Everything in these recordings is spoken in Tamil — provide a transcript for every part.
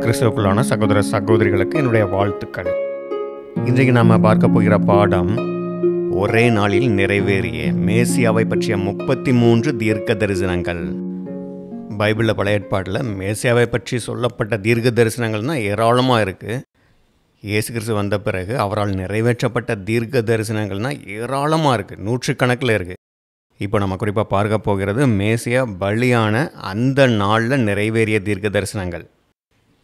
கிறிஸ்துவுக்குள்ளான சகோதர சகோதரிகளுக்கு என்னுடைய வாழ்த்துக்கள். இன்றைக்கு நாம் பார்க்க போகிற பாடம் ஒரே நாளில் நிறைவேறிய மேசியாவை பற்றிய 33 தீர்க்க தரிசனங்கள். பைபிளில் பழைய ஏற்பாட்டில் மேசியாவை பற்றி சொல்லப்பட்ட தீர்க்க தரிசனங்கள்னால் ஏராளமாக இருக்குது. இயேசு கிறிஸ்து வந்த பிறகு அவரால் நிறைவேற்றப்பட்ட தீர்க்க தரிசனங்கள்னால் ஏராளமாக இருக்குது, நூற்றுக்கணக்கில் இருக்குது. இப்போ நம்ம குறிப்பாக பார்க்க போகிறது மேசியா பலியான அந்த நாளில் நிறைவேறிய தீர்க்க தரிசனங்கள்.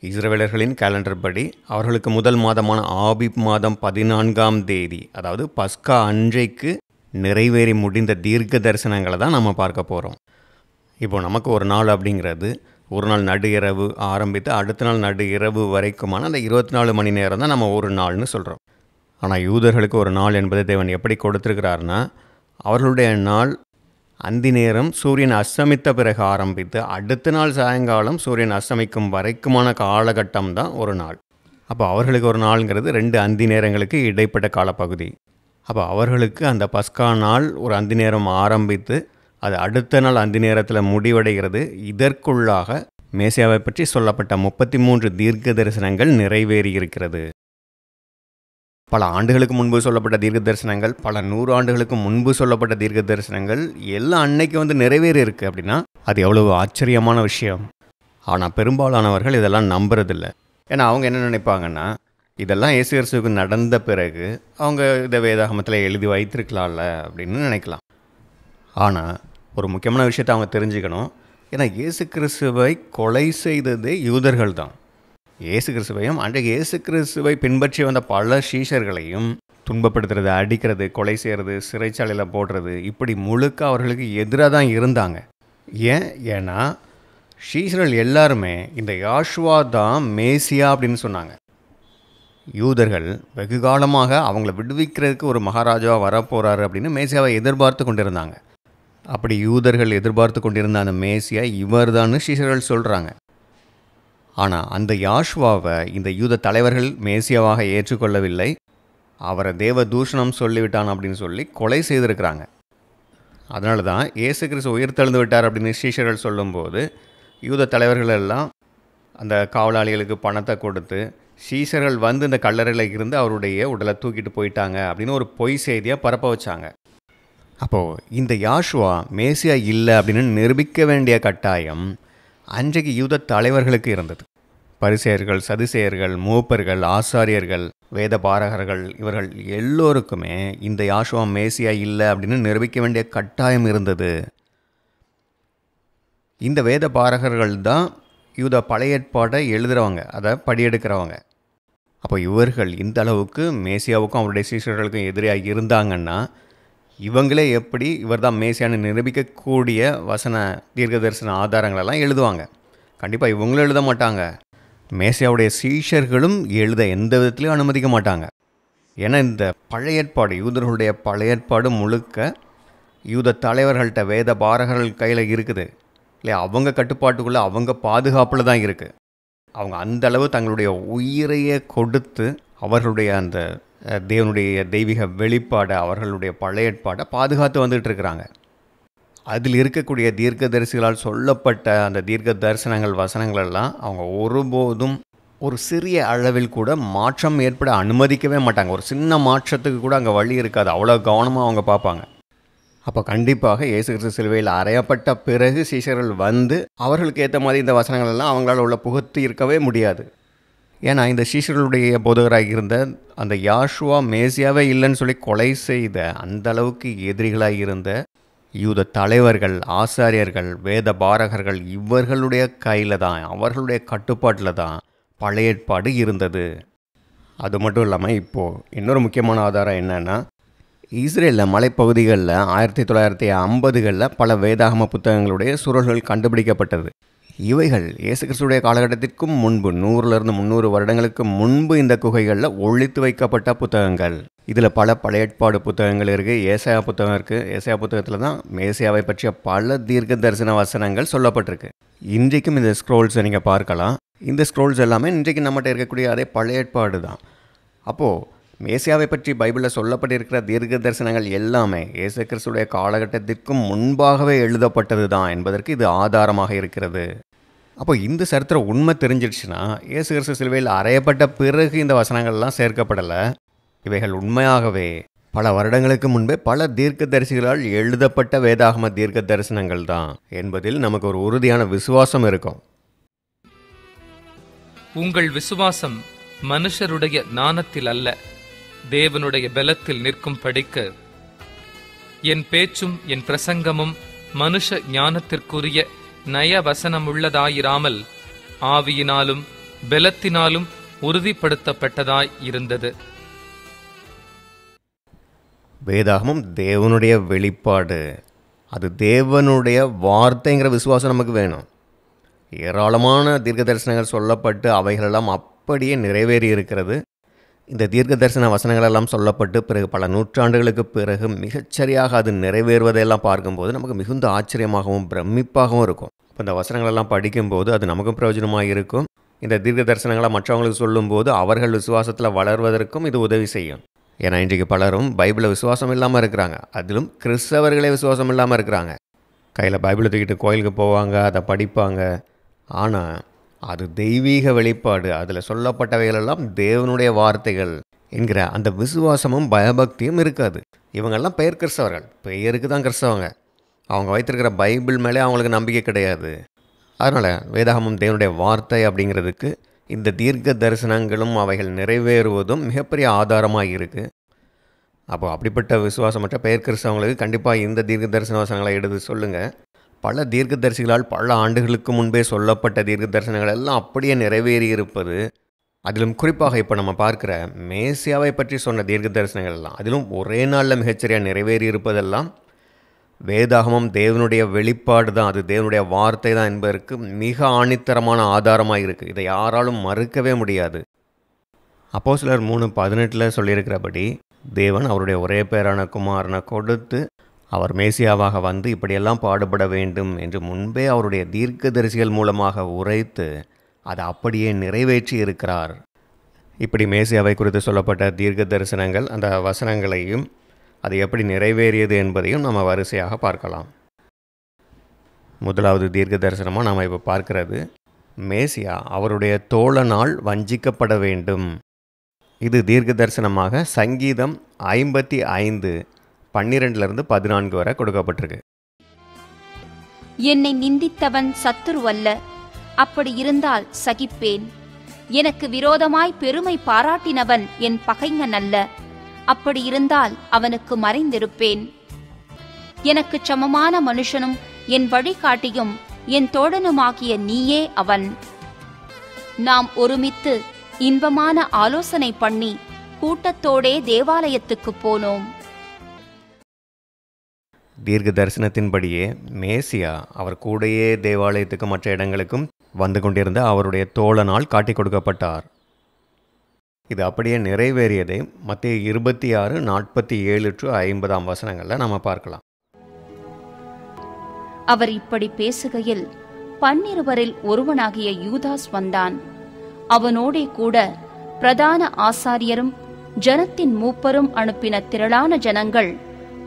இஸ்ரவேலர்களின் கேலண்டர் படி அவர்களுக்கு முதல் மாதமான ஆபிப் மாதம் 14ஆம் தேதி, அதாவது பஸ்கா அன்றைக்கு நிறைவேறி முடிந்த தீர்க்க தரிசனங்களை தான் நம்ம பார்க்க போகிறோம். இப்போ நமக்கு ஒரு நாள் அப்படிங்கிறது ஒரு நாள் நடு இரவு ஆரம்பித்து அடுத்த நாள் நடு இரவு வரைக்குமான அந்த 24 மணி நேரம் தான் நம்ம ஒரு நாள்னு சொல்கிறோம். ஆனால் யூதர்களுக்கு ஒரு நாள் என்பதை தேவன் எப்படி கொடுத்துருக்கிறாருன்னா, அவர்களுடைய நாள் அந்தி நேரம் சூரியன் அஸ்தமித்த பிறகு ஆரம்பித்து அடுத்த நாள் சாயங்காலம் சூரியன் அஸ்தமிக்கும் வரைக்குமான காலகட்டம் தான் ஒரு நாள். அப்போ அவர்களுக்கு ஒரு நாளுங்கிறது 2 அந்தி நேரங்களுக்கு இடைப்பட்ட காலப்பகுதி. அப்போ அவர்களுக்கு அந்த பஸ்கா நாள் ஒரு அந்தி நேரம் ஆரம்பித்து அது அடுத்த நாள் அந்தி நேரத்தில் முடிவடைகிறது. இதற்குள்ளாக மேசியாவை பற்றி சொல்லப்பட்ட 33 தீர்க்க தரிசனங்கள் நிறைவேறி இருக்கிறது. பல ஆண்டுகளுக்கு முன்பு சொல்லப்பட்ட தீர்க்க தரிசனங்கள், பல 100 ஆண்டுகளுக்கு முன்பு சொல்லப்பட்ட தீர்க்க தரிசனங்கள் எல்லாம் அன்னைக்கு நிறைவேறி இருக்குது. அப்படின்னா அது எவ்வளவு ஆச்சரியமான விஷயம். ஆனால் பெரும்பாலானவர்கள் இதெல்லாம் நம்புறதில்லை. ஏன்னா அவங்க என்ன நினைப்பாங்கன்னா, இதெல்லாம் இயேசு கிறிஸ்துவுக்கு நடந்த பிறகு அவங்க இதை வேதாகமத்தில் எழுதி வைத்திருக்கலாம்ல அப்படின்னு நினைக்கலாம். ஆனால் ஒரு முக்கியமான விஷயத்தை அவங்க தெரிஞ்சுக்கணும். ஏன்னா இயேசு கிறிஸ்துவை கொலை செய்ததே யூதர்கள் தான். இயேசு கிறிஸ்துவையும் அன்றைக்கு இயேசு கிறிஸ்துவை பின்பற்றி வந்த பல சீஷர்களையும் துன்பப்படுத்துறது, அடிக்கிறது, கொலை செய்கிறது, சிறைச்சாலையில் போடுறது, இப்படி முழுக்க அவர்களுக்கு எதிராக தான் இருந்தாங்க. ஏன்னா சீஷர்கள் எல்லாருமே இந்த யாஷுவா தான் மேசியா அப்படின்னு சொன்னாங்க. யூதர்கள் வெகு காலமாக அவங்கள விடுவிக்கிறதுக்கு ஒரு மகாராஜாவாக வரப்போகிறாரு அப்படின்னு மேசியாவை எதிர்பார்த்து கொண்டிருந்தாங்க. அப்படி யூதர்கள் எதிர்பார்த்து கொண்டிருந்த அந்த மேசியா இவர் தான் சீஷர்கள் சொல்கிறாங்க. ஆனால் அந்த யாஷுவாவை இந்த யூத தலைவர்கள் மேசியாவாக ஏற்றுக்கொள்ளவில்லை. அவரை தேவ தூஷணம் சொல்லிவிட்டான் அப்படின்னு சொல்லி கொலை செய்திருக்கிறாங்க. அதனால தான் இயேசு கிறிஸ்து உயிர்த்தெழுந்து விட்டார் அப்படின்னு சீஷர்கள் சொல்லும்போது யூத தலைவர்கள் எல்லாம் அந்த காவலாளிகளுக்கு பணத்தை கொடுத்து சீஷர்கள் வந்து இந்த கல்லறையில் இருந்து அவருடைய உடலை தூக்கிட்டு போயிட்டாங்க அப்படின்னு ஒரு பொய் செய்தியை பரப்ப வச்சாங்க. அப்போது இந்த யாஷுவா மேசியா இல்லை அப்படின்னு நிரூபிக்க வேண்டிய கட்டாயம் அன்றைக்கு யூத தலைவர்களுக்கு இருந்தது. பரிசேயர்கள், சதுசேயர்கள், மூப்பர்கள், ஆசாரியர்கள், வேத பாரகர்கள், இவர்கள் எல்லோருக்குமே இந்த யாஷுவா மேசியா இல்லை அப்படின்னு நிரூபிக்க வேண்டிய கட்டாயம் இருந்தது. இந்த வேத பாரகர்கள் தான் யூத பழைய ஏற்பாடை எழுதுகிறவங்க, அதை படியெடுக்கிறவங்க. அப்போ இவர்கள் இந்த அளவுக்கு மேசியாவுக்கும் அவருடைய சீஷர்களுக்கும் எதிராக இருந்தாங்கன்னா இவங்களே எப்படி இவர் தான் மேசியான்னு நிரூபிக்கக்கூடிய வசன தீர்க்க தரிசன ஆதாரங்களெல்லாம் எழுதுவாங்க. கண்டிப்பாக இவங்களும் எழுத மாட்டாங்க, மேசியாவுடைய சீஷர்களும் எழுத எந்த விதத்துலையும் அனுமதிக்க மாட்டாங்க. ஏன்னா இந்த பழைய ஏற்பாடு, யூதர்களுடைய பழைய ஏற்பாடு முழுக்க யூத தலைவர்கள்ட்ட, வேத பாரகர்கள் கையில் இருக்குது இல்லையா? அவங்க கட்டுப்பாட்டுக்குள்ளே, அவங்க பாதுகாப்பில் தான் இருக்குது. அவங்க அந்த அளவு தங்களுடைய உயிரையே கொடுத்து அவர்களுடைய அந்த தேவனுடைய தெய்வீக வெளிப்பாடை, அவர்களுடைய பழைய ஏற்பாடை பாதுகாத்து வந்துட்டு இருக்கிறாங்க. அதில் இருக்கக்கூடிய தீர்க்கதரிசிகளால் சொல்லப்பட்ட அந்த தீர்க்க தரிசனங்கள், வசனங்களெல்லாம் அவங்க ஒருபோதும் ஒரு சிறிய அளவில் கூட மாற்றம் ஏற்பட அனுமதிக்கவே மாட்டாங்க. ஒரு சின்ன மாற்றத்துக்கு கூட அங்கே வழி இருக்காது. அவ்வளோ கவனமாக அவங்க பார்ப்பாங்க. அப்போ கண்டிப்பாக இயேசு கிறிஸ்து சிலுவையில் அறையப்பட்ட பிறகு சீஷர்கள் வந்து அவர்களுக்கு ஏற்ற மாதிரி இந்த வசனங்களெல்லாம் அவங்களால உள்ள புகுத்தி இருக்கவே முடியாது. ஏன்னா இந்த சீஷர்களுடைய போதகராக இருந்த அந்த யாஷுவா மேசியாவே இல்லைன்னு சொல்லி கொலை செய்த அந்த அளவுக்கு எதிரிகளாக இருந்த யூத தலைவர்கள், ஆசாரியர்கள், வேத பாரகர்கள், இவர்களுடைய கையில் தான், அவர்களுடைய கட்டுப்பாட்டில் தான் பழைய ஏற்பாடு இருந்தது. அது மட்டும் இல்லாமல் இப்போது இன்னொரு முக்கியமான ஆதாரம் என்னென்னா, இஸ்ரேலில் மலைப்பகுதிகளில் 1950களில் பல வேதாகம புத்தகங்களுடைய சுருள்கள் கண்டுபிடிக்கப்பட்டது. இவைகள் இயேசு கிறிஸ்துடைய காலகட்டத்திற்கும் முன்பு 100லிருந்து 300 வருடங்களுக்கு முன்பு இந்த குகைகளில் ஒழித்து வைக்கப்பட்ட புத்தகங்கள். இதில் பல பழைய ஏற்பாடு புத்தகங்கள் இருக்குது, ஏசாயா புத்தகம் இருக்குது. ஏசாயா புத்தகத்தில் தான் மேசியாவை பற்றிய பல தீர்க்க தரிசன வசனங்கள் சொல்லப்பட்டிருக்கு. இன்றைக்கும் இந்த ஸ்க்ரோல்ஸை நீங்கள் பார்க்கலாம். இந்த ஸ்க்ரோல்ஸ் எல்லாமே இன்றைக்கு நம்மகிட்ட இருக்கக்கூடிய அதே பழைய ஏற்பாடு தான். அப்போது மேசியாவை பற்றி பைபிளில் சொல்லப்பட்டிருக்கிற தீர்க்க தரிசனங்கள் எல்லாமே இயேசு கிறிஸ்துடைய காலகட்டத்திற்கும் முன்பாகவே எழுதப்பட்டது தான் என்பதற்கு இது ஆதாரமாக இருக்கிறது. அப்போ இந்த சரித்திரம் உண்மை தெரிஞ்சிடுச்சுன்னா இயேசு கிறிஸ்து சிலுவையில் அறையப்பட்ட பிறகு இந்த வசனங்கள்லாம் சேர்க்கப்படலை. இவைகள் உண்மையாகவே பல வருடங்களுக்கு முன்பே பல தீர்க்கதரிசிகளால் எழுதப்பட்ட வேதாகம தீர்க்க தரிசனங்கள் தான் என்பதில் நமக்கு ஒரு உறுதியான விசுவாசம் இருக்கும். உங்கள் விசுவாசம் மனுஷருடைய ஞானத்தில் அல்ல, தேவனுடைய பலத்தில் நிற்கும் படிக்க என் பேச்சும் என் பிரசங்கமும் மனுஷ ஞானத்திற்குரிய நயவசனமுள்ளதாயிராமல் ஆவியினாலும் பலத்தினாலும் உறுதிப்படுத்தப்பட்டதாய் இருந்தது. வேதாகமம் தேவனுடைய வெளிப்பாடு, அது தேவனுடைய வார்த்தைங்கிற விசுவாசம் நமக்கு வேணும். ஏராளமான தீர்க்க தரிசனங்கள் சொல்லப்பட்டு அவைகளெல்லாம் அப்படியே நிறைவேறி இருக்கிறது. இந்த தீர்க்க தரிசன வசனங்களெல்லாம் சொல்லப்பட்டு பிறகு பல நூற்றாண்டுகளுக்கு பிறகு மிகச்சரியாக அது நிறைவேறுவதையெல்லாம் பார்க்கும்போது நமக்கு மிகுந்த ஆச்சரியமாகவும் பிரமிப்பாகவும் இருக்கும். இப்போ இந்த வசனங்களெல்லாம் படிக்கும்போது அது நமக்கும் பிரயோஜனமாக இருக்கும். இந்த தீர்க்க தரிசனங்களை மற்றவங்களுக்கு சொல்லும்போது அவர்கள் விசுவாசத்தில் வளர்வதற்கும் இது உதவி செய்யும். ஏன்னா இன்றைக்கு பலரும் பைபிளை விசுவாசம் இல்லாமல் இருக்கிறாங்க, அதிலும் கிறிஸ்தவர்களே விசுவாசம் இல்லாமல் இருக்கிறாங்க. கையில் பைபிளை தூக்கிட்டு கோயிலுக்கு போவாங்க, அதை படிப்பாங்க. ஆனால் அது தெய்வீக வெளிப்பாடு, அதில் சொல்லப்பட்டவைகளெல்லாம் தேவனுடைய வார்த்தைகள் என்கிற அந்த விசுவாசமும் பயபக்தியும் இருக்காது. இவங்கெல்லாம் பெயர் கிறிஸ்தவர்கள், பெயருக்கு தான் கிறிஸ்தவங்க. அவங்க வைத்திருக்கிற பைபிள் மேலே அவங்களுக்கு நம்பிக்கை கிடையாது. அதனால் வேதாகமம் தேவனுடைய வார்த்தை அப்படிங்கிறதுக்கு இந்த தீர்க்க தரிசனங்களும் அவைகள் நிறைவேறுவதும் மிகப்பெரிய ஆதாரமாக இருக்குது. அப்போ அப்படிப்பட்ட விசுவாசமற்ற பெயர் கிறிஸ்தவங்களுக்கு கண்டிப்பாக இந்த தீர்க்க தரிசன வசனங்களை எடுத்து சொல்லுங்கள். பல தீர்க்க தரிசிகளால் பல ஆண்டுகளுக்கு முன்பே சொல்லப்பட்ட தீர்க்க தரிசனங்கள் எல்லாம் அப்படியே நிறைவேறி இருப்பது, அதிலும் குறிப்பாக இப்போ நம்ம பார்க்குற மேசியாவை பற்றி சொன்ன தீர்க்க தரிசனங்கள் எல்லாம் அதிலும் ஒரே நாளில் மிகச்சரியாக நிறைவேறி இருப்பதெல்லாம் வேதாகமம் தேவனுடைய வெளிப்பாடு தான், அது தேவனுடைய வார்த்தை தான் என்பதற்கு மிக ஆணித்தரமான ஆதாரமாக இருக்குது. இதை யாராலும் மறுக்கவே முடியாது. அப்போஸ்தலர் 3:18 சொல்லியிருக்கிறபடி தேவன் அவருடைய ஒரே பேரான குமாரனை கொடுத்து அவர் மேசியாவாக வந்து இப்படியெல்லாம் பாடுபட வேண்டும் என்று முன்பே அவருடைய தீர்க்கதரிசிகள் மூலமாக உரைத்து அதை அப்படியே நிறைவேற்றி இருக்கிறார். இப்படி மேசியாவை குறித்து சொல்லப்பட்ட தீர்க்க தரிசனங்கள், அந்த வசனங்களையும் அது எப்படி நிறைவேறியது என்பதையும் நம்ம வரிசையாக பார்க்கலாம். முதலாவது தீர்க்க தரிசனமாக நாம் இப்போ பார்க்கிறது, மேசியா அவருடைய தோழனால் வஞ்சிக்கப்பட வேண்டும். இது தீர்க்க தரிசனமாக சங்கீதம் 55:12-14 வரை கொடுக்கப்பட்டிருக்கு. என்னை நிந்தித்தவன் சத்துருவல்ல, அப்படி இருந்தால் சகிப்பேன். எனக்கு விரோதமாய் பெருமை பாராட்டினவன் என் பகைஞன் அல்ல, அப்படி இருந்தால் அவனுக்கு மறைந்திருப்பேன். எனக்கு சமமான மனுஷனும் என் வழிகாட்டியும் என் தோழனுமாகிய நீயே அவன். நாம் ஒருமித்து இன்பமான ஆலோசனை பண்ணி கூட்டத்தோடே தேவாலயத்துக்கு போனோம். தீர்க்க தரிசனத்தின்படியே மேசியா அவர் கூடையே தேவாலயத்துக்கு மற்ற இடங்களுக்கும் வந்து கொண்டிருந்த அவருடைய தோழனால் காட்டி கொடுக்கப்பட்டார். இது அப்படியே நிறைவேறியதை மத்தேயு 26:47-50 வசனங்களில் நாம் பார்க்கலாம். அவர் இப்படி பேசுகையில் 12 ஒருவனாகிய யூதாஸ் வந்தான். அவனோடே கூட பிரதான ஆசாரியரும் ஜனத்தின் மூப்பரும் அனுப்பின திரளான ஜனங்கள்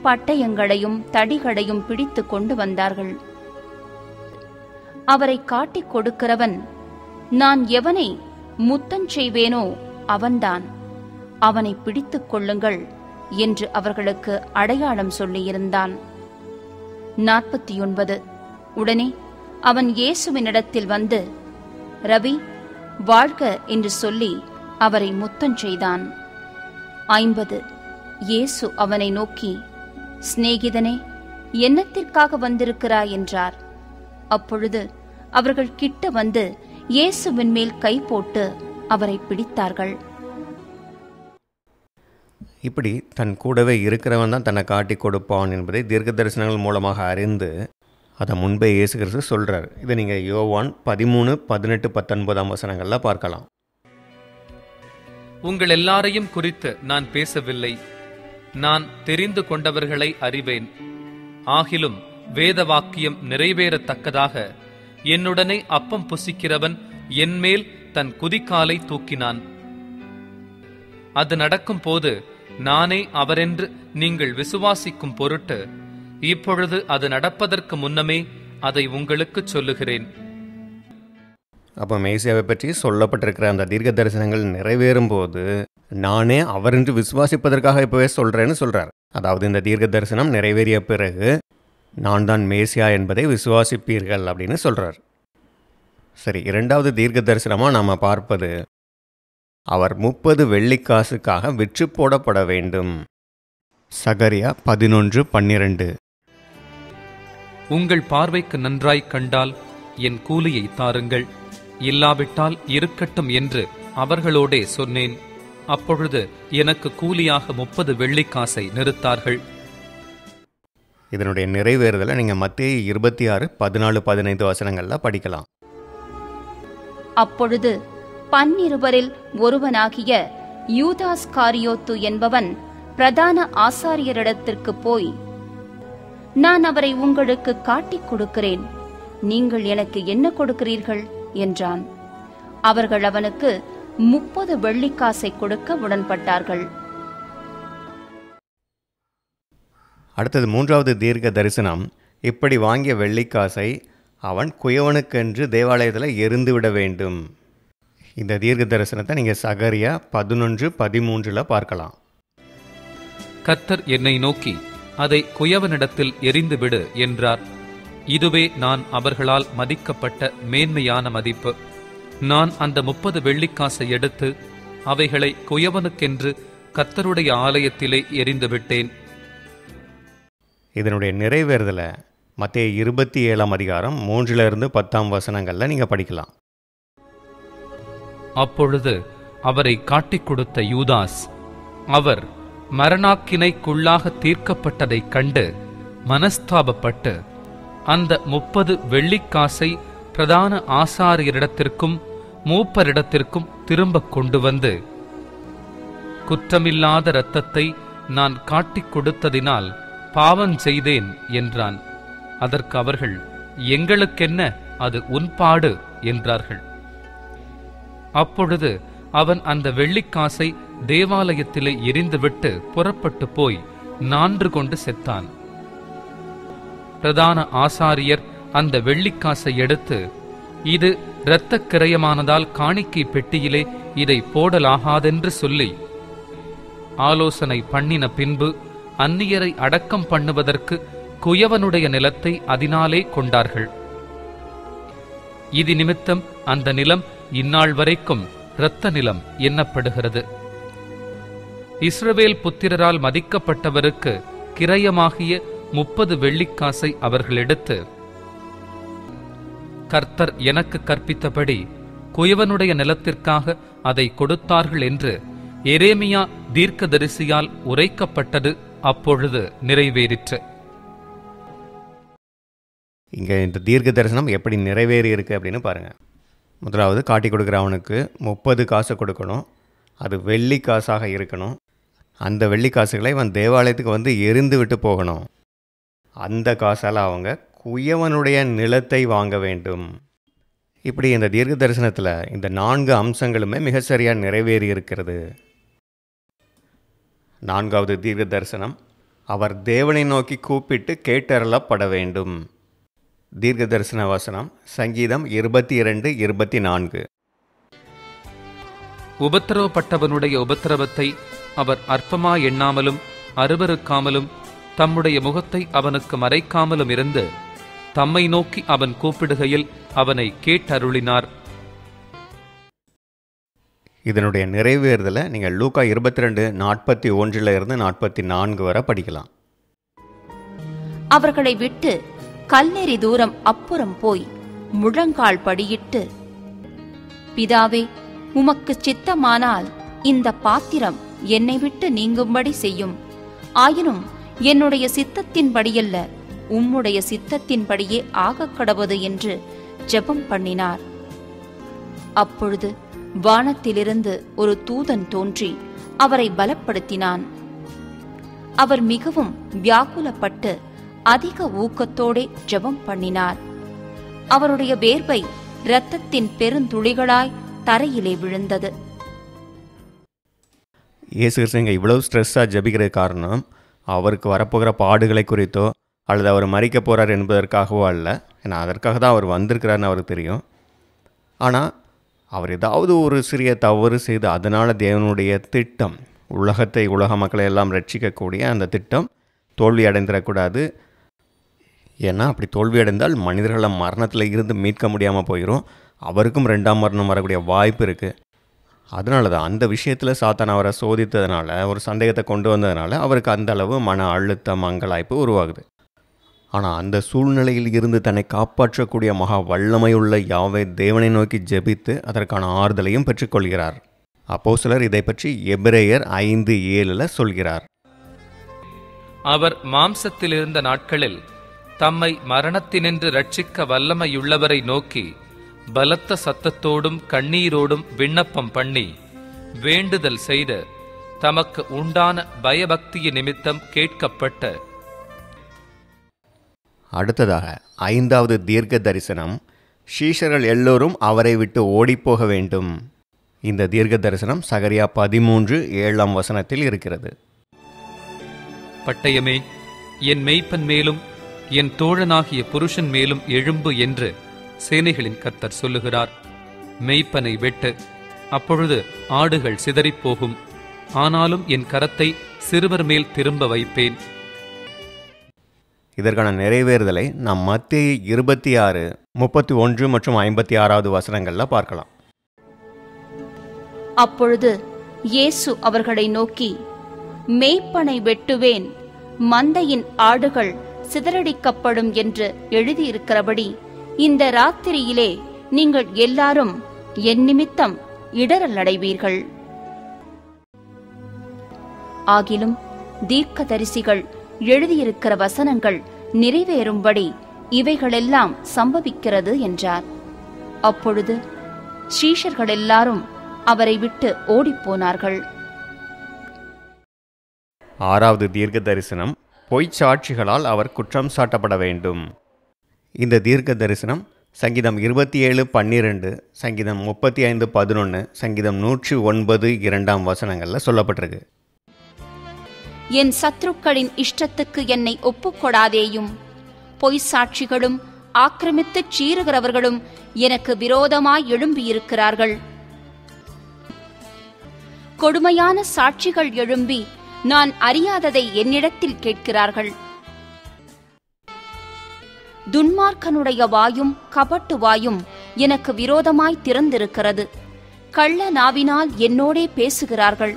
பட்டயங்களையும் தடிகளையும் பிடித்து கொண்டு வந்தார்கள். அவரை காட்டிக் கொடுக்கிறவன், நான் எவனை முத்தம் செய்வேனோ அவன்தான், அவனை பிடித்துக் கொள்ளுங்கள் என்று அவர்களுக்கு அடையாளம் சொல்லியிருந்தான். 49 உடனே அவன் இயேசுவினிடத்தில் வந்து, ரவி, வாழ்க என்று சொல்லி அவரை முத்தம் செய்தான். 50 இயேசு அவனை நோக்கி, சிநேகிதனே, என்னத்திற்காக வந்திருக்கிறாய் என்றார். அப்பொழுது அவர்கள் கிட்ட வந்து இயேசுவின் மேல் கை போட்டு அவரை பிடித்தார்கள். இப்படி தன் கூடவே இருக்கிறவன் தான் தன்னை காட்டி கொடுப்பான் என்பதை தீர்க்க தரிசனங்கள் மூலமாக அறிந்து அதை முன்பே இயேசு கிறிஸ்து சொல்கிறார். இதை நீங்கள் யோவான் 13:18-19 வசனங்களில் பார்க்கலாம். உங்கள் எல்லாரையும் குறித்து நான் பேசவில்லை, நான் தெரிந்து கொண்டவர்களை அறிவேன். ஆகிலும் வேத வாக்கியம் நிறைவேறத்தக்கதாக என்னுடனே அப்பம் புசிக்கிறவன் என்மேல் தன் குதிக்காலை தூக்கினான். அது நடக்கும் போது நானே அவரென்று நீங்கள் விசுவாசிக்கும் பொருட்டு இப்பொழுது அது நடப்பதற்கு முன்னமே அதை உங்களுக்கு சொல்லுகிறேன். அப்போ மேசியாவை பற்றி சொல்லப்பட்டிருக்கிற அந்த தீர்க்க தரிசனங்கள் நிறைவேறும் போது நானே அவர் என்று விசுவாசிப்பதற்காக இப்போவே சொல்கிறேன்னு சொல்கிறார். அதாவது இந்த தீர்க்க தரிசனம் நிறைவேறிய பிறகு நான் தான் மேசியா என்பதை விசுவாசிப்பீர்கள் அப்படின்னு சொல்கிறார். சரி, இரண்டாவது தீர்க்க தரிசனமாக நாம் பார்ப்பது அவர் 30 வெள்ளிக்காசுக்காக விற்று போடப்பட வேண்டும். சகரியா 11:12. உங்கள் பார்வைக்கு நன்றாய் கண்டால் என் கூலியை தாருங்கள், இல்லாவிட்டால் இருக்கட்டும் என்று அவர்களோடே சொன்னேன். அப்பொழுது எனக்கு கூலியாக 30 வெள்ளிக்காசை நிறுத்தார்கள். இதனுடைய நிறைவேறுதலை நீங்கள் மத்தேயு 26:14-15 வசனங்களில் படிக்கலாம். அப்பொழுது 12 ஒருவனாகிய யூதாஸ்காரியோத்து என்பவன் பிரதான ஆசாரியரிடத்திற்கு போய், நான் அவரை உங்களுக்கு காட்டிக் கொடுக்கிறேன், நீங்கள் எனக்கு என்ன கொடுக்கிறீர்கள் என்றான். அவர்கள் அவனுக்கு 30 வெள்ளிக்காசை கொடுக்க உடன்பட்டார்கள். அடுத்தது மூன்றாவது தீர்க்க தரிசனம். இப்படி வாங்கிய வெள்ளிக்காசை அவன் குயவனுக்கென்று தேவாலயத்தில் எரிந்துவிட வேண்டும். இந்த தீர்க்க தரிசனத்தை நீங்கள் சகரியா 11:13 பார்க்கலாம். கர்த்தர் என்னை நோக்கி, அதை குயவனிடத்தில் எரிந்துவிடு என்றார். இதுவே நான் அவர்களால் மதிக்கப்பட்ட மேன்மையான மதிப்பு. நான் அந்த 30 வெள்ளிக்காசை எடுத்து அவைகளை குயவனுக்கென்று கர்த்தருடைய ஆலயத்திலே எரிந்துவிட்டேன். இதனுடைய நிறைவேறுதலை மத்தேயு 27:3-10 வசனங்களில் நீங்கள் படிக்கலாம். அப்பொழுது அவரை காட்டிக் கொடுத்த யூதாஸ், அவர் மரணாக்கினைக்குள்ளாக தீர்க்கப்பட்டதைக் கண்டு மனஸ்தாபப்பட்டு அந்த 30 வெள்ளிக்காசை பிரதான ஆசாரியரிடத்திற்கும் மூப்பரிடத்திற்கும் திரும்ப கொண்டு வந்து, குற்றமில்லாத இரத்தத்தை நான் காட்டிக் கொடுத்ததினால் பாவம் செய்தேன் என்றான். அதற்கு அவர்கள், எங்களுக்கென்ன, அது உன்பாடு என்றார்கள். அப்பொழுது அவன் அந்த வெள்ளிக்காசை தேவாலயத்திலே எரிந்துவிட்டு புறப்பட்டு போய் நான்று கொண்டு செத்தான். பிரதான ஆசாரியர் அந்த வெள்ளிக்காசை எடுத்து, இது இரத்தக் கிரயமானதால் காணிக்கை பெட்டியிலே இதை போடலாகாதென்று சொல்லி ஆலோசனை பண்ணின பின்பு அந்நியரை அடக்கம் பண்ணுவதற்கு குயவனுடைய நிலத்தை அதனாலே கொண்டார்கள். இது நிமித்தம் அந்த நிலம் இந்நாள் வரைக்கும் இரத்த நிலம் எண்ணப்படுகிறது. இஸ்ரவேல் புத்திரரால் மதிக்கப்பட்டவருக்கு கிரயமாகிய 30 வெள்ளிக்காசை அவர்கள் எடுத்து, கர்த்தர் எனக்கு கற்பித்தபடி குயவனுடைய நிலத்திற்காக அதை கொடுத்தார்கள் என்று எரேமியா தீர்க்கதரிசியால் உரைக்கப்பட்டது அப்பொழுது நிறைவேறிற்று. இங்கே இந்த தீர்க்க தரிசனம் எப்படி நிறைவேறி இருக்கு அப்படின்னு பாருங்கள். முதலாவது காட்டி கொடுக்குறவனுக்கு 30 காசை கொடுக்கணும். அது வெள்ளி காசாக இருக்கணும். அந்த வெள்ளி காசுகளை இவன் தேவாலயத்துக்கு வந்து எரிந்து விட்டு போகணும். அந்த காசால் அவங்க குயவனுடைய நிலத்தை வாங்க வேண்டும். இப்படி இந்த தீர்க்க தரிசனத்தில் இந்த 4 அம்சங்களுமே மிக சரியாக நிறைவேறி இருக்கிறது. 4வது தீர்க்க தரிசனம், அவர் தேவனை நோக்கி கூப்பிட்டு கேட்டறலப்பட வேண்டும். தீர்க்க தரிசன வசனம் சங்கீதம் 22:24. உபத்திரவப்பட்டவனுடைய உபத்திரவத்தை அவர் அற்பமா எண்ணாமலும் அருவருக்காமலும் தம்முடைய முகத்தை அவனுக்கு மறைக்காமலும் இருந்து தம்மை நோக்கி அவன் கூப்பிடுகையில் அவனை கேட்டருளினார். இதனுடைய நிறைவேறுதலை நீங்கள் லூக்கா 22:41-44 வரை படிக்கலாம். அவர்களை விட்டு கல்லெறி தூரம் அப்புறம் போய் முழங்கால் படியிட்டு, பிதாவே, உமக்கு சித்தமானால் இந்த பாத்திரம் என்னை விட்டு நீங்கும்படி செய்யும். ஆயினும் என்னுடைய சித்தத்தின்படியல்ல, உம்முடைய சித்தத்தின்படியே ஆகக்கடவது என்று ஜெபம் பண்ணினார். அப்பொழுது வானத்திலிருந்து ஒரு தூதன் தோன்றி அவரை பலப்படுத்தினான். அவர் மிகவும் வியாகுலப்பட்டு அதிக ஊக்கத்தோடே ஜெபம் பண்ணினார். அவருடைய வேர்வை இரத்தத்தின் பெருந்துளிகளாய் தரையிலே விழுந்தது. இயேசு கிறிஸ்து இவ்வளவு ஸ்ட்ரெஸ்ஸாக ஜபிக்கிற காரணம் அவருக்கு வரப்போகிற பாடுகளை குறித்தோ அல்லது அவர் மறிக்க போகிறார் என்பதற்காகவோ அல்ல. ஏன்னா அதற்காக தான் அவர் வந்திருக்கிறார்னு அவருக்கு தெரியும். ஆனால் அவர் ஏதாவது ஒரு சிறிய தவறு செய்து அதனால் தேவனுடைய திட்டம், உலக மக்களை எல்லாம் ரட்சிக்கக்கூடிய அந்த திட்டம் தோல்வி அடைந்துடக்கூடாது. ஏன்னா அப்படி தோல்வி அடைந்தால் மனிதர்களை மரணத்தில் இருந்து மீட்க முடியாமல் போயிடும். அவருக்கும் 2ஆம் மரணம் வரக்கூடிய வாய்ப்பு இருக்குது. அதனால தான் அந்த விஷயத்தில் சாத்தான் அவரை சோதித்ததுனால, ஒரு சந்தேகத்தை கொண்டு வந்ததுனால அவருக்கு அந்த அளவு மன அழுத்தம், அங்கலாய்ப்பு உருவாகுது. ஆனால் அந்த சூழ்நிலையில் இருந்து தன்னை காப்பாற்றக்கூடிய மகா வல்லமையுள்ள யாவே தேவனை நோக்கி ஜெபித்து அதற்கான ஆறுதலையும் பெற்றுக்கொள்கிறார். அப்போஸ்தலர் இதை பற்றி எபிரேயர் 5:7 சொல்கிறார். அவர் மாம்சத்தில் இருந்த நாட்களில் தம்மை மரணத்தினின்று ரட்சிக்க வல்லமையுள்ளவரை நோக்கி பலத்த சத்தத்தோடும் கண்ணீரோடும் விண்ணப்பம் பண்ணி வேண்டுதல் செய்து தமக்கு உண்டான பயபக்திய நிமித்தம் கேட்கப்பட்ட. அடுத்ததாக 5வது தீர்க்க தரிசனம், சீஷர்கள் எல்லோரும் அவரை விட்டு ஓடிப்போக வேண்டும். இந்த தீர்க்க தரிசனம் சகரியா 13:7 இருக்கிறது. பட்டயமே, என் மேய்ப்பன் மேலும் என் தோழனாகிய புருஷன் மேலும் எழும்பு என்று சேனைகளின் கர்த்தர் சொல்லுகிறார். மேய்ப்பனை வெட்டு, அப்பொழுது ஆடுகள் சிதறிப்போகும். ஆனாலும் என் கரத்தை சிறுவர் மேல் திரும்ப வைப்பேன். இதற்கான நிறைவேறுதலை நாம் மத்தேயு 26, 31 மற்றும் 56 பார்க்கலாம். அப்பொழுது இயேசு அவர்களை நோக்கி, மேய்ப்பனை வெட்டுவேன், மந்தையின் ஆடுகள் சிதறடிக்கப்படும் என்று எழுதியிருக்கிறபடி இந்த ராத்திரியிலே நீங்கள் எல்லாரும் என் நிமித்தம் இடறல் அடைவீர்கள். ஆகிலும் தீர்க்கதரிசிகள் எழுதியிருக்கிற வசனங்கள் நிறைவேறும்படி இவைகளெல்லாம் சம்பவிக்கிறது என்றார். அப்பொழுது சீஷர்கள் எல்லாரும் அவரை விட்டு ஓடிப்போனார்கள். 6வது தீர்க்க தரிசனம், பொய்ச்சாட்சிகளால் அவர் குற்றம் சாட்டப்பட வேண்டும். இந்த தீர்க்க தரிசனம் சங்கீதம் 27:12, சங்கீதம் 35:11, சங்கீதம் 109:2 சொல்லப்பட்டிருக்கு. என் சத்துருக்களின் இஷ்டத்துக்கு என்னை ஒப்புக்கொடாதேயும், பொய் சாட்சிகளும் ஆக்கிரமித்துச் சீறுகிறவர்களும் எனக்கு விரோதமாய் எழும்பியிருக்கிறார்கள். கொடுமையான சாட்சிகள் எழும்பி நான் அறியாததை என்னிடத்தில் கேட்கிறார்கள். துன்மார்க்கனுடைய வாயும் கபட்டு வாயும் எனக்கு விரோதமாய் திறந்திருக்கிறது. கள்ள நாவினால் என்னோடே பேசுகிறார்கள்.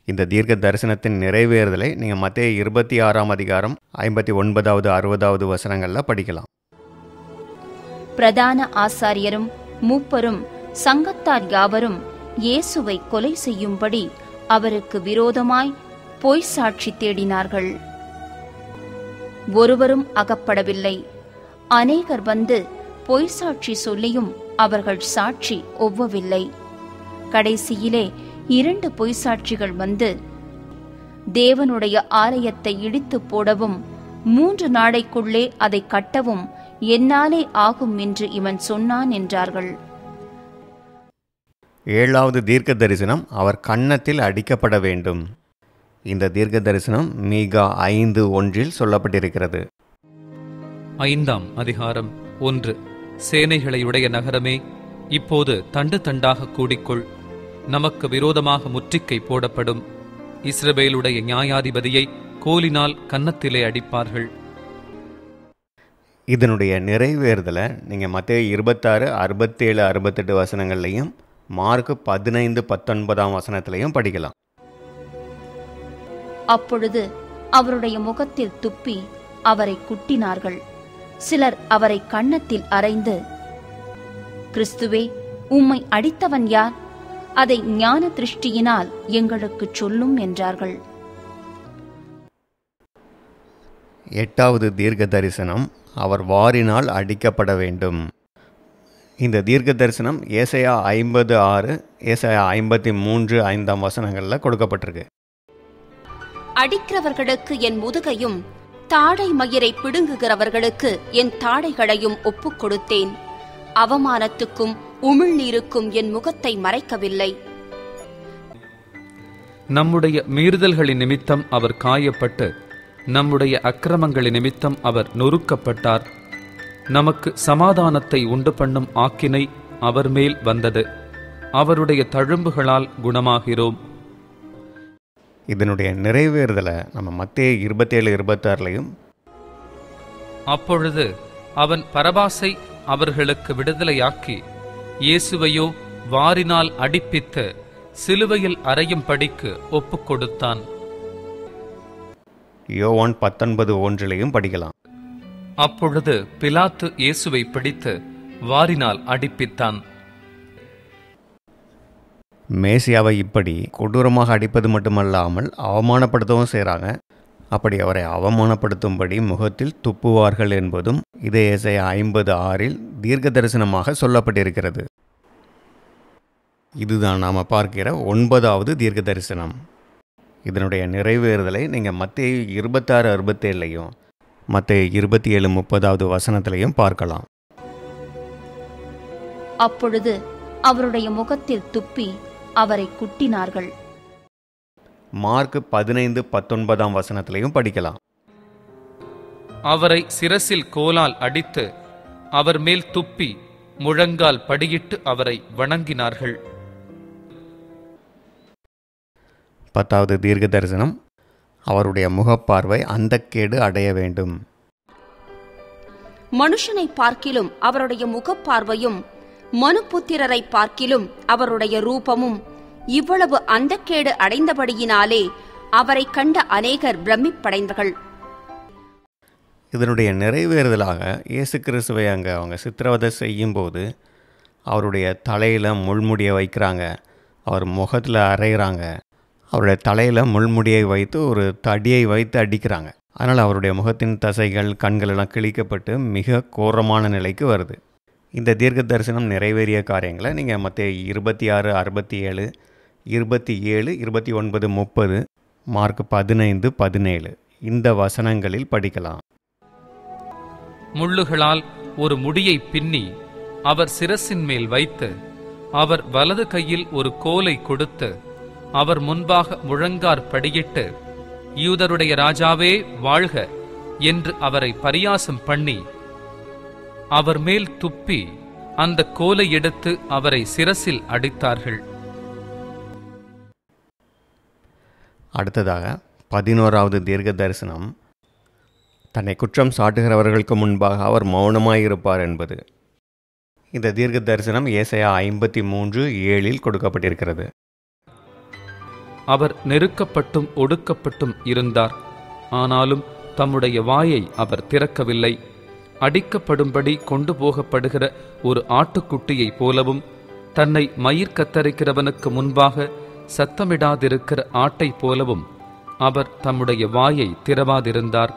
இந்த தீர்க்க தரிசனத்தின் நிறைவேறுதலை நீங்கள் மத்தேயு 26 59, 60 படிக்கலாம். பிரதான ஆசாரியரும் மூப்பரும் சங்கத்தார் யாவரும் இயேசுவை கொலை செய்யும்படி அவருக்கு விரோதமாய் பொய் சாட்சி தேடினார்கள். ஒருவரும் அகப்படவில்லை. அநேகர் வந்து பொய் சாட்சி சொல்லியும் அவர்கள் சாட்சி ஒவ்வவில்லை. கடைசியிலே 2 பொய் சாட்சிகள் வந்து தேவனுடைய ஆலயத்தை இடித்து போடவும் 3 நாளைக்குள்ளே அதை கட்டவும் என்னாலே ஆகும் என்று இவன் சொன்னான் என்றார்கள். 7வது தீர்க்க தரிசனம், அவர் கன்னத்தில் அடிக்கப்பட வேண்டும். இந்த தீர்க்க தரிசனம் மீகா 5:1 சொல்லப்பட்டிருக்கிறது. 5ஆம் அதிகாரம் 1. சேனைகளையுடைய நகரமே, இப்போது தண்டு தண்டாக கூடிக்கொள். நமக்கு விரோதமாக முற்றுகை போடப்படும். இஸ்ரவேலுடைய நியாயாதிபதியை கோலினால் கன்னத்திலே அடிப்பார்கள். இதனுடைய நிறைவேறுதலை நீங்கள் மத்தேயு 26, 67, 68 மார்க் 15, 19 படிக்கலாம். அப்பொழுது அவருடைய முகத்தில் துப்பி அவரை குட்டினார்கள். சிலர் அவரை கன்னத்தில் அறைந்து, கிறிஸ்துவே, உம்மை அடித்தவன் யார்? அதை ஞான திருஷ்டியினால் எங்களுக்குச் சொல்லும் என்றார்கள். 8வது தீர்க்க தரிசனம், அவர் வாரினால் அடிக்கப்பட வேண்டும். இந்த தீர்க்க தரிசனம் ஏசாயா 50:6, ஏசாயா 53:5 கொடுக்கப்பட்டிருக்கு. அடிக்கிறவர்களுக்கு என் முதுகையும் தாடை மயிரை பிடுங்குகிறவர்களுக்கு என் தாடைகளையும் ஒப்புக் கொடுத்தேன். அவமானத்துக்கும் உமிழ்நீருக்கும் என் முகத்தை மறைக்கவில்லை. நம்முடைய மீறுதல்களின் நிமித்தம் அவர் காயப்பட்டு நம்முடைய அக்கிரமங்களின் நிமித்தம் அவர் நொறுக்கப்பட்டார். நமக்கு சமாதானத்தை உண்டு பண்ணும் ஆக்கினை அவர் மேல் வந்தது. அவருடைய தழும்புகளால் குணமாகிறோம். இதனுடைய நிறைவேறுதலை நம்ம மத்தேயு 27-26 அப்பொழுது அவன் பரபாசை அவர்களுக்கு விடுதலையாக்கி இயேசுவையோ வாரினால் அடிப்பித்து சிலுவையில் அறையும்படிக்கு ஒப்புக் கொடுத்தான். யோவான் 19:1 படிக்கலாம். அப்பொழுது பிலாத்து இயேசுவை பிடித்து வாரினால் அடிப்பித்தான். மேசியாவை இப்படி கொடூரமாக அடிப்பது மட்டுமல்லாமல் அவமானப்படுத்தவும் செய்கிறாங்க. அப்படி அவரை அவமானப்படுத்தும்படி முகத்தில் துப்புவார்கள் என்பதும் இதே ஏசாயா 50:6 தீர்க்க தரிசனமாக சொல்லப்பட்டிருக்கிறது. இதுதான் நாம் பார்க்கிற 9வது தீர்க்க தரிசனம். இதனுடைய நிறைவேறுதலை நீங்கள் மத்தேயு 26-67 மத்தேயு 27-30 பார்க்கலாம். அப்பொழுது அவருடைய முகத்தில் துப்பி அவரை குட்டினார்கள். மார்க் 15-19 படிக்கலாம். அவரை சிரசில் கோலால் அடித்து அவர் மேல் துப்பி முழங்கால் படியிட்டு அவரை வணங்கினார்கள். 10வது தீர்க்க தரிசனம், அவருடைய முகப்பார்வை அந்தக்கேடு அடைய வேண்டும். மனுஷனை பார்க்கிலும் அவருடைய முகப்பார்வையும் மனுபுத்திரரை பார்க்கிலும் அவருடைய ரூபமும் இவ்வளவு அந்தக்கேடு அடைந்தபடியினாலே அவரை கண்ட அநேகர் பிரமிப்படைந்தார்கள். இதனுடைய நிறைவேறுதலாக இயேசு கிறிஸ்துவை அங்கே அவங்க சித்திரவதை செய்யும்போது அவருடைய தலையில் முள்முடியை வைக்கிறாங்க, அவர் முகத்தில் அரைகிறாங்க, அவருடைய தலையில் முள்முடியை வைத்து ஒரு தடியை வைத்து அடிக்கிறாங்க. அதனால் அவருடைய முகத்தின் தசைகள் கண்கள் எல்லாம் கிழிக்கப்பட்டு மிக கோரமான நிலைக்கு வருது. இந்த தீர்க்க தரிசனம் நிறைவேறிய காரியங்களை நீங்கள் மத்தேயு 26-67, 27, 29, 30, மார்க் 15-17 இந்த வசனங்களில் படிக்கலாம். முள்ளுகளால் ஒரு முடியை பின்னி அவர் சிரசின் மேல் வைத்து அவர் வலது கையில் ஒரு கோலை கொடுத்து அவர் முன்பாக முழங்கார் படியிட்டு யூதருடைய ராஜாவே வாழ்க என்று அவரை பரியாசம் பண்ணி அவர் மேல் துப்பி அந்த கோலை எடுத்து அவரை சிரசில் அடித்தார்கள். அடுத்ததாக 11வது தீர்க்க தரிசனம், தன்னை குற்றம் சாட்டுகிறவர்களுக்கு முன்பாக அவர் மௌனமாயிருப்பார் என்பது. இந்த தீர்க்க தரிசனம் ஏசாயா 53:7 கொடுக்கப்பட்டிருக்கிறது. அவர் நெருக்கப்பட்டும் ஒடுக்கப்பட்டும் இருந்தார், ஆனாலும் தம்முடைய வாயை அவர் திறக்கவில்லை. அடிக்கப்படும்படி கொண்டு போகப்படுகிற ஒரு ஆட்டுக்குட்டியைப் போலவும் தன்னை மயிர் கத்தரிக்கிறவனுக்கு முன்பாக சத்தமிடாதிருக்கிற ஆட்டைப் போலவும் அவர் தம்முடைய வாயை திறவாதிருந்தார்.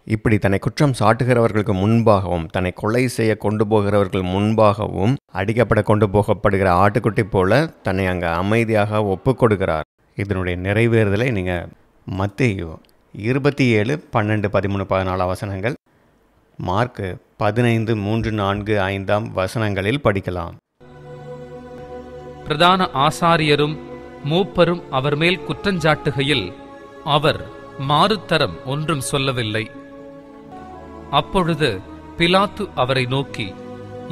இப்படி தன்னை குற்றம் சாட்டுகிறவர்களுக்கு முன்பாகவும் தன்னை கொலை செய்ய கொண்டு போகிறவர்கள் முன்பாகவும் அடிக்கப்பட கொண்டு போகப்படுகிற ஆட்டுக்குட்டி போல தன்னை அங்கே அமைதியாக ஒப்புக் கொடுக்கிறார். இதனுடைய நிறைவேறுதலை நீங்கள் மத்தேயு 27, 12, 13, 14 வசனங்கள், மார்க் 15, 3, 4, 5 படிக்கலாம். பிரதான ஆசாரியரும் மூப்பரும் அவர் மேல் குற்றஞ்சாட்டுகையில் அவர் மாறுத்தரம் ஒன்றும் சொல்லவில்லை. அப்பொழுது பிலாத்து அவரை நோக்கி,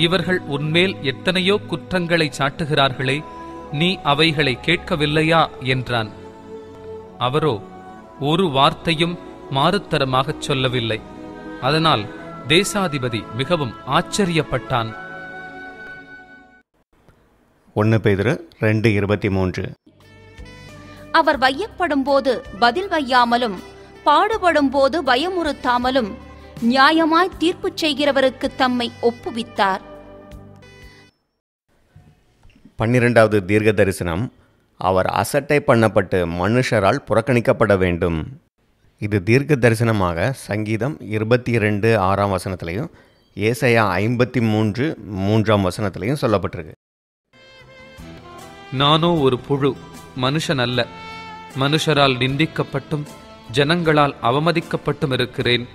இவர்கள் உன்மேல் எத்தனையோ குற்றங்களை சாட்டுகிறார்களே, நீ அவைகளை கேட்கவில்லையா என்றான். அவரோ ஒரு வார்த்தையும் மாறுத்தரமாகச் சொல்லவில்லை. அதனால் தேசாதிபதி மிகவும் ஆச்சரியப்பட்டான். 1 பேதுரு 2:23 அவர் வையப்படும் போது பதில் வையாமலும் பாடுபடும் போது பயமுறுத்தாமலும் நியாயமாய் தீர்ப்பு செய்கிறவருக்கு தம்மை ஒப்புவித்தார். 12வது தீர்க்க தரிசனம், அவர் அசட்டை பண்ணப்பட்டு மனுஷரால் புறக்கணிக்கப்பட வேண்டும். இது தீர்க்க தரிசனமாக சங்கீதம் 22:6 ஏசாயா 53:3 சொல்லப்பட்டிருக்கு. நானோ ஒரு புழு, மனுஷன் அல்ல, மனுஷரால் நிந்திக்கப்பட்டும் ஜனங்களால் அவமதிக்கப்பட்டும் இருக்கிறேன்.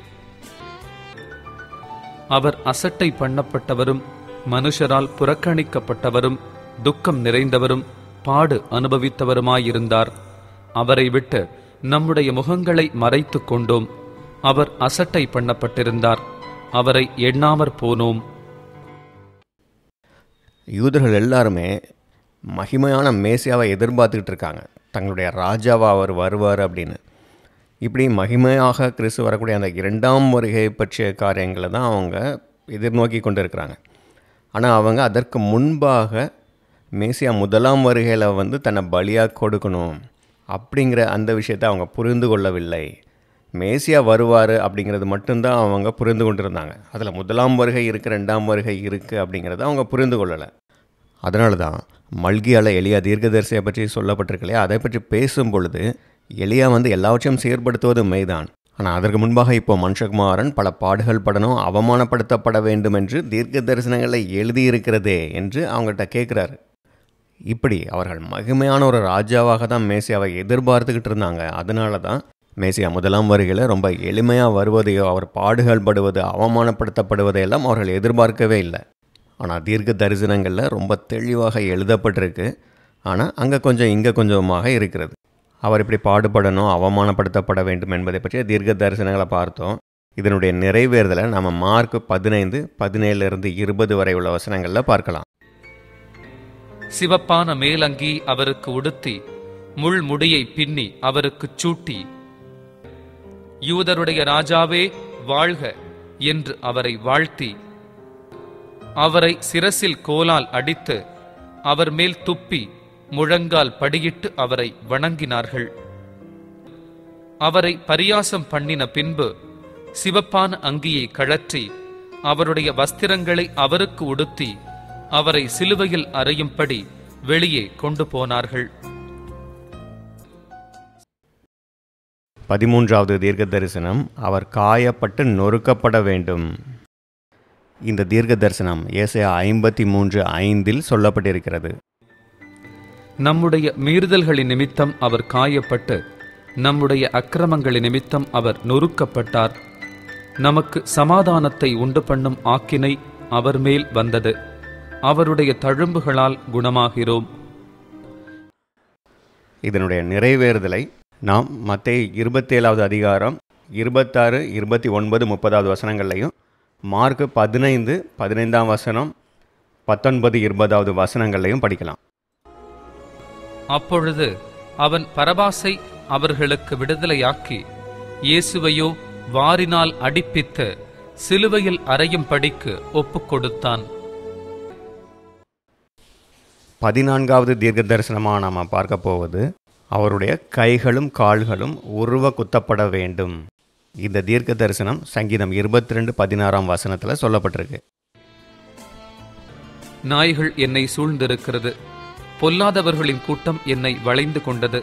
அவர் அசட்டை பண்ணப்பட்டவரும் மனுஷரால் புறக்கணிக்கப்பட்டவரும் துக்கம் நிறைந்தவரும் பாடு அனுபவித்தவருமாயிருந்தார். அவரை விட்டு நம்முடைய முகங்களை மறைத்து கொண்டோம். அவர் அசட்டை பண்ணப்பட்டிருந்தார், அவரை எண்ணாமற் போனோம். யூதர்கள் எல்லாருமே மகிமையான மேசியாவை எதிர்பார்த்துக்கிட்டு இருக்காங்க. தங்களுடைய ராஜாவா அவர் வருவார் அப்படின்னு. இப்படி மகிமையாக கிறிஸ்து வரக்கூடிய அந்த 2ஆம் வருகை பற்றிய காரியங்களை தான் அவங்க எதிர்நோக்கி கொண்டு இருக்கிறாங்க. ஆனால் அவங்க அதற்கு முன்பாக மேசியா 1ஆம் வருகையில் தன்னை பலியாக கொடுக்கணும் அப்படிங்கிற அந்த விஷயத்தை அவங்க புரிந்து கொள்ளவில்லை. மேசியா வருவார் அப்படிங்கிறது மட்டும்தான் அவங்க புரிந்து கொண்டிருந்தாங்க. அதில் 1ஆம் வருகை இருக்குது, 2ஆம் வருகை இருக்குது அப்படிங்கிறத அவங்க புரிந்து கொள்ளலை. அதனால தான் மல்கியால எலியா தீர்க்கதரிசியை பற்றி சொல்லப்பட்டிருக்கலையா, அதை பற்றி பேசும் பொழுது எலியா எல்லாவற்றையும் செயற்படுத்துவது மெய்தான், ஆனால் அதற்கு முன்பாக இப்போ மனுஷகுமாரன் பல பாடுகள் படணும், அவமானப்படுத்தப்பட வேண்டும் என்று தீர்க்க தரிசனங்களை எழுதியிருக்கிறதே என்று அவங்கள்ட்ட கேட்குறாரு. இப்படி அவர்கள் மகிமையான ஒரு ராஜாவாக தான் மேசியாவை எதிர்பார்த்துக்கிட்டு இருந்தாங்க. அதனால தான் மேசியா 1ஆம் வருகையில் ரொம்ப எளிமையாக வருவதையோ, அவர் பாடுகள் படுவது, அவமானப்படுத்தப்படுவதையெல்லாம் அவர்கள் எதிர்பார்க்கவே இல்லை. ஆனால் தீர்க்க தரிசனங்களில் ரொம்ப தெளிவாக எழுதப்பட்டிருக்கு. ஆனால் அங்கே கொஞ்சம் இங்கே கொஞ்சமாக இருக்கிறது. அவர் இப்படி பாடுபடணும், அவமானப்படுத்தப்பட வேண்டும் என்பதை பற்றிய தீர்க்க தரிசனங்களை பார்த்தோம். இதனுடைய நிறைவேறுதலை நம்ம மார்க் 15, 17-20 வரை உள்ள வசனங்களில் பார்க்கலாம். சிவப்பான மேலங்கி அவருக்கு உடுத்தி, முள்முடியை பின்னி அவருக்குச் சூட்டி, யூதருடைய ராஜாவே வாழ்க என்று அவரை வாழ்த்தி, அவரை சிரசில் கோலால் அடித்து அவர் மேல் துப்பி முழங்கால் படியிட்டு அவரை வணங்கினார்கள். அவரை பரியாசம் பண்ணின பின்பு சிவப்பான அங்கியை கழற்றி அவருடைய வஸ்திரங்களை அவருக்கு உடுத்தி அவரை சிலுவையில் அறையும்படி வெளியே கொண்டு போனார்கள். 13வது தீர்க்க தரிசனம், அவர் காயப்பட்டு நொறுக்கப்பட வேண்டும். இந்த தீர்க்க தரிசனம் ஏசாயா 53:5 சொல்லப்பட்டிருக்கிறது. நம்முடைய மீறுதல்களின் நிமித்தம் அவர் காயப்பட்டு, நம்முடைய அக்கிரமங்களின் நிமித்தம் அவர் நொறுக்கப்பட்டார். நமக்கு சமாதானத்தை உண்டு பண்ணும் ஆக்கினை அவர் மேல் வந்தது. அவருடைய தழும்புகளால் குணமாகிறோம். இதனுடைய நிறைவேறுதலை நாம் மத்தேயு 27வது அதிகாரம் 26, 29, 30வது வசனங்கள்லையும், மார்க் 15, 15ஆம் வசனம், 19, 20வது வசனங்கள்லையும் படிக்கலாம். அப்பொழுது அவன் பரபாசை அவர்களுக்கு விடுதலையாக்கி, இயேசுவையோ வாரினால் அடிப்பித்து சிலுவையில் அறையும்படிக்கு ஒப்புக் கொடுத்தான். 14வது தீர்க்க தரிசனமாக நாம் பார்க்க போவது, அவருடைய கைகளும் கால்களும் உருவ குத்தப்பட வேண்டும். இந்த தீர்க்க தரிசனம் சங்கீதம் 22:16 வசனத்தில் சொல்லப்பட்டிருக்கு. நாய்கள் என்னை சூழ்ந்திருக்கிறது, பொல்லாதவர்களின் கூட்டம் என்னை வளைந்து கொண்டது,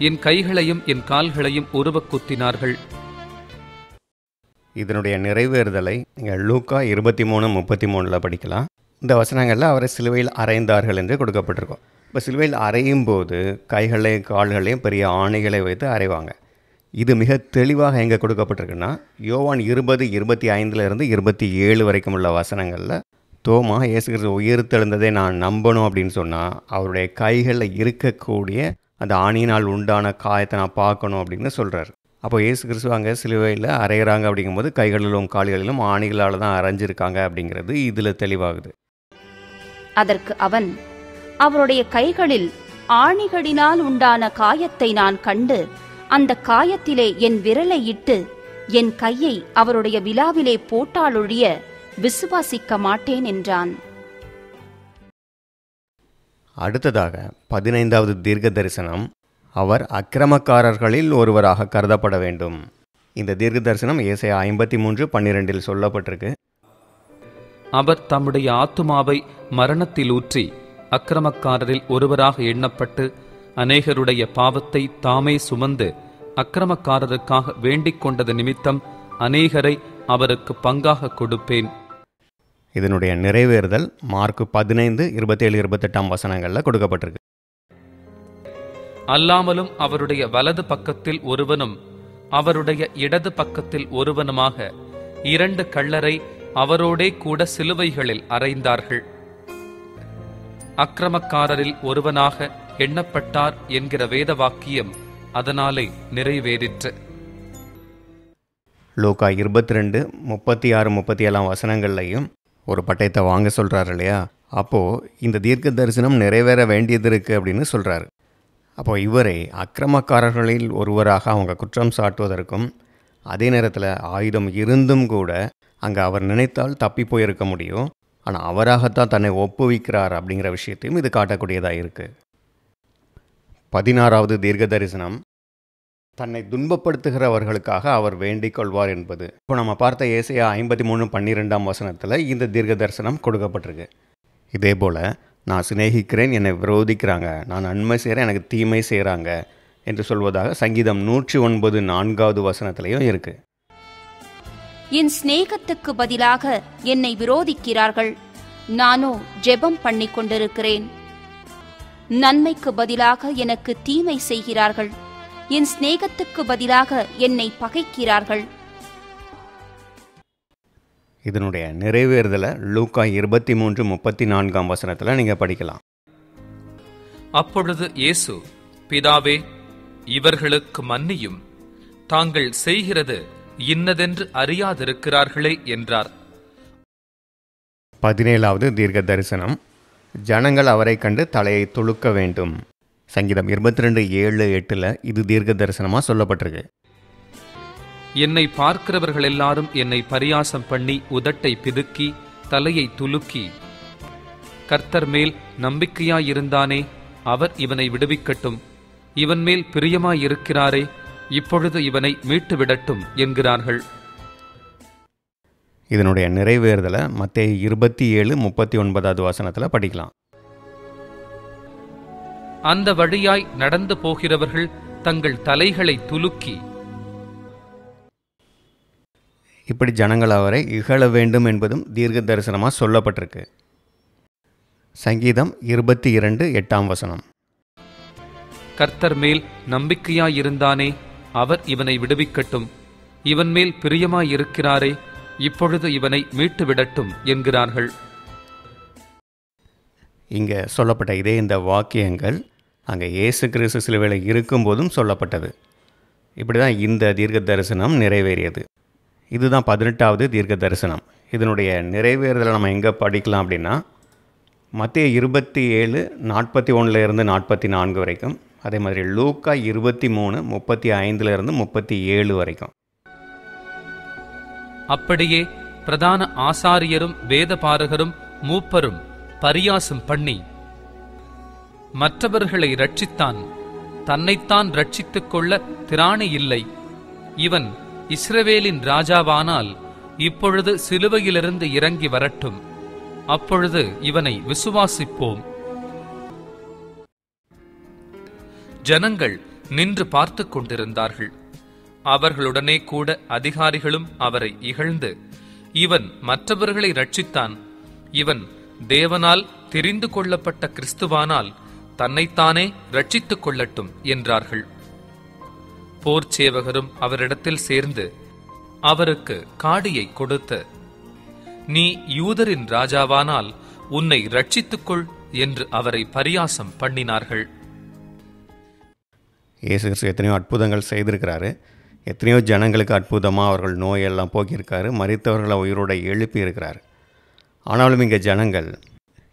என் கைகளையும் என் கால்களையும் உருவ குத்தினார்கள். இதனுடைய நிறைவேறுதலை நீங்கள் லூக்கா 23:33 படிக்கலாம். இந்த வசனங்களில் அவரை சிலுவையில் அறைந்தார்கள் என்று கொடுக்கப்பட்டிருக்கோம். இப்போ சிலுவையில் அறையும் போது கைகளையும் கால்களையும் பெரிய ஆணைகளை வைத்து அறைவாங்க. இது மிக தெளிவாக எங்கே கொடுக்கப்பட்டிருக்குன்னா, யோவான் 20:25-27 வரைக்கும் உள்ள வசனங்களில், தோமா இயேசு கிறிஸ்து உயிர்த்தெழுந்ததை நான் நம்பணும் அப்படின்னு சொன்னால் அவருடைய கைகளில் இருக்கக்கூடிய அந்த ஆணியினால் உண்டான காயத்தை நான் பார்க்கணும் அப்படின்னு சொல்கிறார். அப்போ இயேசு கிறிஸ்து அங்கே சிலுவையில் அறையிறாங்க அப்படிங்கும்போது கைகளிலும் கால்களிலும் ஆணிகளால் தான் அரைஞ்சிருக்காங்க அப்படிங்கிறது இதில் தெளிவாகுது. அதற்கு அவன், அவருடைய கைகளில் ஆணிகளினால் உண்டான காயத்தை நான் கண்டு அந்த காயத்திலே என் விரலை இட்டு என் கையை அவருடைய விலாவிலே போட்டாலொழிய விசுவாசிக்க மாட்டேன் என்றான். அடுத்ததாக 15வது தீர்க்க தரிசனம், அவர் அக்கிரமக்காரர்களில் ஒருவராக கருதப்பட வேண்டும். இந்த தீர்க்க தரிசனம் ஏசாயா 53:12 சொல்லப்பட்டிருக்கு. அவர் தம்முடைய ஆத்துமாவை மரணத்தில் ஊற்றி அக்கிரமக்காரரில் ஒருவராக எண்ணப்பட்டு அநேகருடைய பாவத்தை தாமே சுமந்து அக்கிரமக்காரருக்காக வேண்டிக் கொண்டது நிமித்தம் அநேகரை அவருக்கு பங்காக கொடுப்பேன். இதனுடைய நிறைவேறுதல் மார்க் 15, 27, 28 வசனங்களில் கொடுக்கப்பட்டிருக்கு. அல்லாமலும் அவருடைய வலது பக்கத்தில் ஒருவனும் அவருடைய இடது பக்கத்தில் ஒருவனுமாக 2 கள்ளரை அவரோடே கூட சிலுவைகளில் அறைந்தார்கள். அக்கிரமக்காரரில் ஒருவனாக எண்ணப்பட்டார் என்கிற வேத வாக்கியம் அதனாலே நிறைவேறிற்று. லூக்கா 22, 36, 37 வசனங்கள்லையும் ஒரு பட்டயத்தை வாங்க சொல்கிறாரு இல்லையா? அப்போது இந்த தீர்க்க தரிசனம் நிறைவேற வேண்டியது இருக்குது அப்படின்னு சொல்கிறாரு. அப்போது இவரை அக்கிரமக்காரர்களில் ஒருவராக அவங்க குற்றம் சாட்டுவதற்கும், அதே நேரத்தில் ஆயுதம் இருந்தும் கூட அங்கே அவர் நினைத்தால் தப்பி போயிருக்க முடியும், ஆனால் அவராகத்தான் தன்னை ஒப்புவிக்கிறார் அப்படிங்கிற விஷயத்தையும் இது காட்டக்கூடியதாக இருக்குது. 16வது தீர்க்க தரிசனம் தன்னை துன்பப்படுத்துகிறவர்களுக்காக அவர் வேண்டிக் கொள்வார் என்பது. இப்போ நம்ம பார்த்த ஏசாயா 53:12 வசனத்தில் இந்த தீர்க்க தரிசனம் கொடுக்கப்பட்டிருக்கு. இதே போல் நான் சிநேகிக்கிறேன், என்னை விரோதிக்கிறாங்க, நான் நன்மை செய்கிறேன், எனக்கு தீமை செய்கிறாங்க என்று சொல்வதாக சங்கீதம் 109:4 வசனத்திலையும் இருக்குது. என் சிநேகத்துக்கு பதிலாக என்னை விரோதிக்கிறார்கள், நானோ ஜெபம் பண்ணி கொண்டிருக்கிறேன். நன்மைக்கு பதிலாக எனக்கு தீமை செய்கிறார்கள், என் சிநேகத்துக்கு பதிலாக என்னை பகைக்கிறார்கள். இதனுடைய நிறைவேறுதலை லூக்கா 23:34 வசனத்தில் நீங்கள் படிக்கலாம். அப்பொழுது இயேசு, பிதாவே, இவர்களுக்கு மன்னியும், தாங்கள் செய்கிறது இன்னதென்று அறியாதிருக்கிறார்களே என்றார். 17வது தீர்க்க தரிசனம் ஜனங்கள் அவரை கண்டு தலையை துலுக்க வேண்டும். சங்கீதம் 22:7-8 இது தீர்க்க தரிசனமாக சொல்லப்பட்டிருக்கு. என்னை பார்க்கிறவர்கள் எல்லாரும் என்னை பரியாசம் பண்ணி உதட்டை பிதுக்கி தலையை துலுக்கி, கர்த்தர் மேல் நம்பிக்கையாயிருந்தானே, அவர் இவனை விடுவிக்கட்டும், இவன் மேல் பிரியமாயிருக்கிறாரே, இப்பொழுது இவனை மீட்டு விடட்டும் என்கிறார்கள். இதனுடைய நிறைவேறுதலை மத்தேயு 27:39 வசனத்தில் படிக்கலாம். அந்த வழியாய் நடந்து போகிறவர்கள் தங்கள் தலைகளை துலுக்கி, இப்படி ஜனங்கள் அவரை இகழ வேண்டும் என்பதும் தீர்க்க தரிசனமாக சொல்லப்பட்டிருக்கு. சங்கீதம் 22:8 வசனம், கர்த்தர் மேல் நம்பிக்கையாயிருந்தானே, அவர் இவனை விடுவிக்கட்டும், இவன் மேல் பிரியமாயிருக்கிறாரே, இப்பொழுது இவனை மீட்டு விடட்டும் என்கிறார்கள். இங்கே சொல்லப்பட்ட இதே இந்த வாக்கியங்கள் அங்கே இயேசு கிறிஸ்து சிலுவையில் இருக்கும்போதும் சொல்லப்பட்டது. இப்படி தான் இந்த தீர்க்க தரிசனம் நிறைவேறியது. இதுதான் 18வது தீர்க்க தரிசனம். இதனுடைய நிறைவேறுதலை நம்ம எங்கே படிக்கலாம் அப்படின்னா, மத்தேயு 27:41-44 வரைக்கும், அதே மாதிரி லூக்கா 23:35-37 வரைக்கும். அப்படியே பிரதான ஆசாரியரும் வேதபாரகரும் மூப்பரும் பரியாசம் பண்ணி, மற்றவர்களை ரட்சித்தான், தன்னைத்தான் ரட்சித்துக் கொள்ள திராணி இல்லை, இவன் இஸ்ரவேலின் ராஜாவானால் இப்பொழுது சிலுவையிலிருந்து இறங்கி வரட்டும், அப்பொழுது இவனை விசுவாசிப்போம். ஜனங்கள் நின்று பார்த்து கொண்டிருந்தார்கள். அவர்களுடனே கூட அதிகாரிகளும் அவரை இகழ்ந்து, இவன் மற்றவர்களை ரட்சித்தான், இவன் தேவனால் தெரிந்து கொள்ளப்பட்ட கிறிஸ்துவானால் தன்னைத்தானே ரட்சித்துக் கொள்ளட்டும் என்றார்கள். போர் சேவகரும் அவரிடத்தில் சேர்ந்து அவருக்கு காடியை கொடுத்து, நீ யூதரின் ராஜாவானால் உன்னை ரட்சித்துக்கொள் என்று அவரை பரியாசம் பண்ணினார்கள். இயேசு கிறிஸ்து எத்தனையோ அற்புதங்கள் செய்திருக்கிறாரு. எத்தனையோ ஜனங்களுக்கு அற்புதமாக அவர்கள் நோயெல்லாம் போக்கியிருக்காரு, மரித்தவர்களை உயிரோட எழுப்பி இருக்கிறார். ஆனாலும் இங்கே ஜனங்கள்,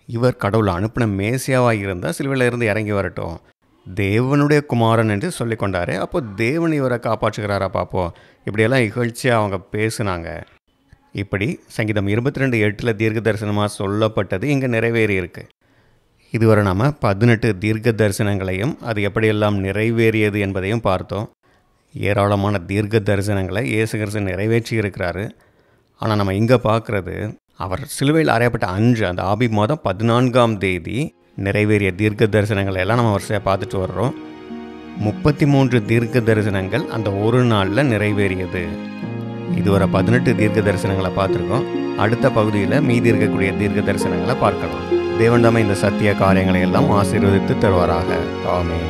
இவர் கடவுளை அனுப்பின மேசியாவாக இருந்தால் சிலுவையில் இருந்து இறங்கி வரட்டும், தேவனுடைய குமாரன் என்று சொல்லி கொண்டாரு, அப்போ தேவன் இவரை காப்பாற்றுகிறாரா பார்ப்போம், இப்படியெல்லாம் இகழ்ச்சியாக அவங்க பேசுனாங்க. இப்படி சங்கீதம் 22:8 தீர்க்க தரிசனமாக சொல்லப்பட்டது இங்கே நிறைவேறி இருக்கு. இதுவரை நாம் 18 தீர்க்க தரிசனங்களையும் அது எப்படியெல்லாம் நிறைவேறியது என்பதையும் பார்த்தோம். ஏராளமான தீர்க்க தரிசனங்களை இயேசு கிறிஸ்து நிறைவேற்றி இருக்கிறாரு. ஆனால் நம்ம இங்கே பார்க்குறது, அவர் சிலுவையில் அறையப்பட்ட அன்று, அந்த ஆபீப் மாதம் 14ஆம் தேதி நிறைவேறிய தீர்க்க தரிசனங்களை எல்லாம் நம்ம வரிசையாக பார்த்துட்டு வர்றோம். 33 தீர்க்க தரிசனங்கள் அந்த ஒரு நாளில் நிறைவேறியது. இதுவரை 18 தீர்க்க தரிசனங்களை பார்த்துருக்கோம். அடுத்த பகுதியில் மீதி இருக்கக்கூடிய தீர்க்க தரிசனங்களை பார்க்கலாம். தேவன் தாமே இந்த சத்திய காரியங்களை எல்லாம் ஆசீர்வதித்து தருவாராக. ஆமென்.